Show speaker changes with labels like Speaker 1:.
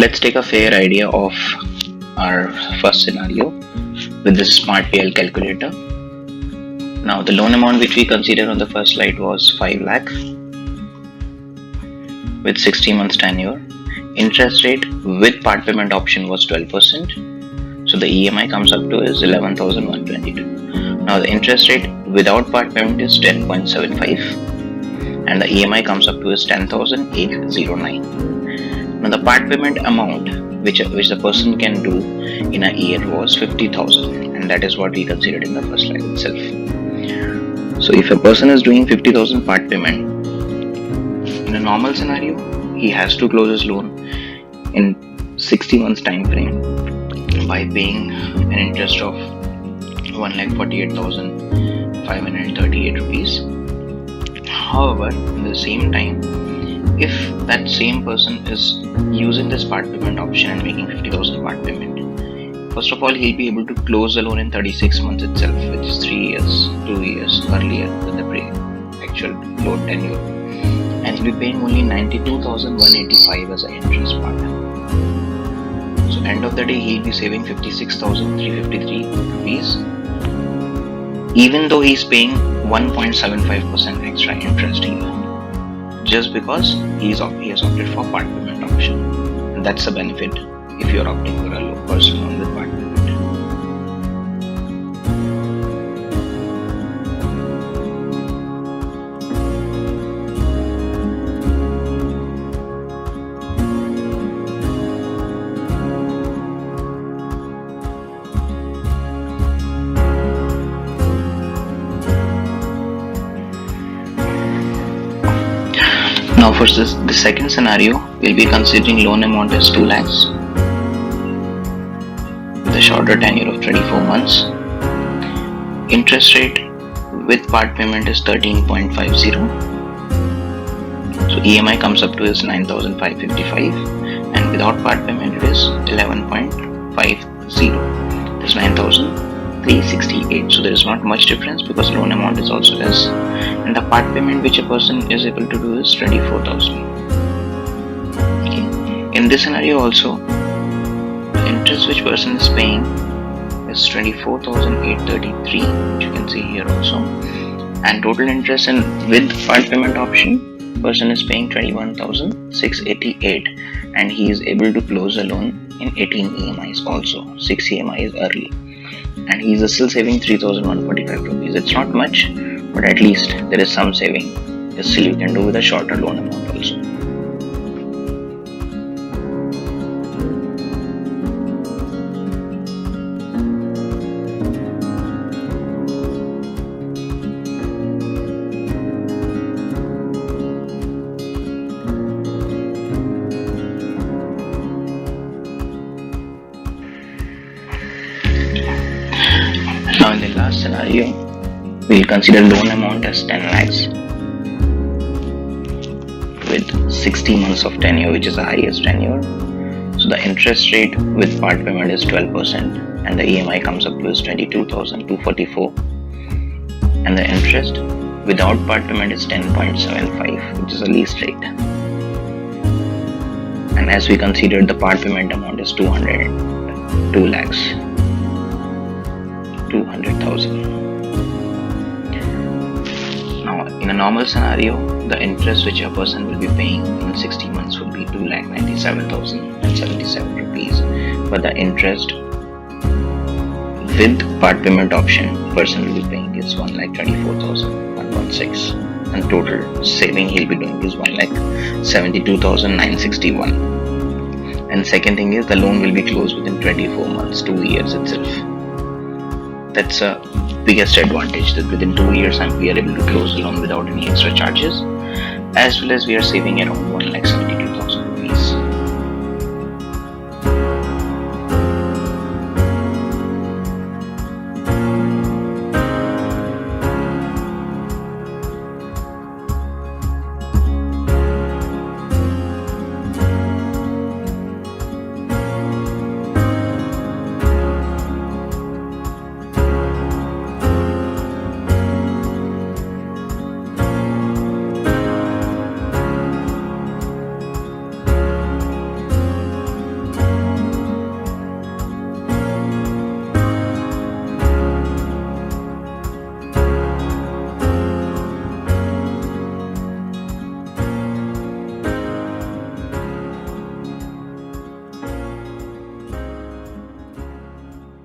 Speaker 1: Let's take a fair idea of our first scenario with this smart PL calculator. Now the loan amount which we considered on the first slide was 5 lakh with 60 months tenure. Interest rate with part payment option was 12%. So the EMI comes up to is 11,122. Now the interest rate without part payment is 10.75 and the EMI comes up to is 10,809. Now the part payment amount which the person can do in a year was 50,000, and that is what we considered in the first slide itself. So if a person is doing 50,000 part payment, in a normal scenario, he has to close his loan in 60 months time frame by paying an interest of 1,48,538 rupees. However, in the same time, if that same person is using this part payment option and making 50,000 part payment, first of all, he'll be able to close the loan in 36 months itself, which is 3 years, 2 years earlier than the actual loan tenure. And he'll be paying only 92,185 as an interest part. So end of the day, he'll be saving 56,353 rupees, even though he's paying 1.75% extra interest here, just because he has opted for part payment option. And that's a benefit if you're opting for a low personal loan with part payment. Now for the second scenario, we'll be considering loan amount as 2 lakhs with a shorter tenure of 24 months. Interest rate with part payment is 13.50. So EMI comes up to is 9,555 and without part payment it is 11.50. That's 9,368. So there is not much difference because loan amount is also less. And the part payment which a person is able to do is 24,000. Okay. In this scenario also, the interest which person is paying is 24,833, which you can see here also. And total interest in with part payment option, person is paying 21,688, and he is able to close a loan in 18 EMIs also. 6 EMIs early, and he is still saving 3,145 rupees. It's not much, but at least there is some saving. Still you can do with a shorter loan amount also. Now in the last scenario, we'll consider loan amount as 10 lakhs with 60 months of tenure, which is the highest tenure. So the interest rate with part payment is 12% and the EMI comes up to is 22,244, and the interest without part payment is 10.75, which is the least rate. And as we considered, the part payment amount is 2 lakhs 200,000. Now, in a normal scenario, the interest which a person will be paying in 60 months would be 2,97,077 rupees. But the interest with part payment option, person will be paying is 1,24,116, and total saving he'll be doing is 1,72,961. And second thing is the loan will be closed within 24 months, 2 years itself. That's a biggest advantage, that within 2 years we are able to close the loan without any extra charges, as well as we are saving around 1,00,000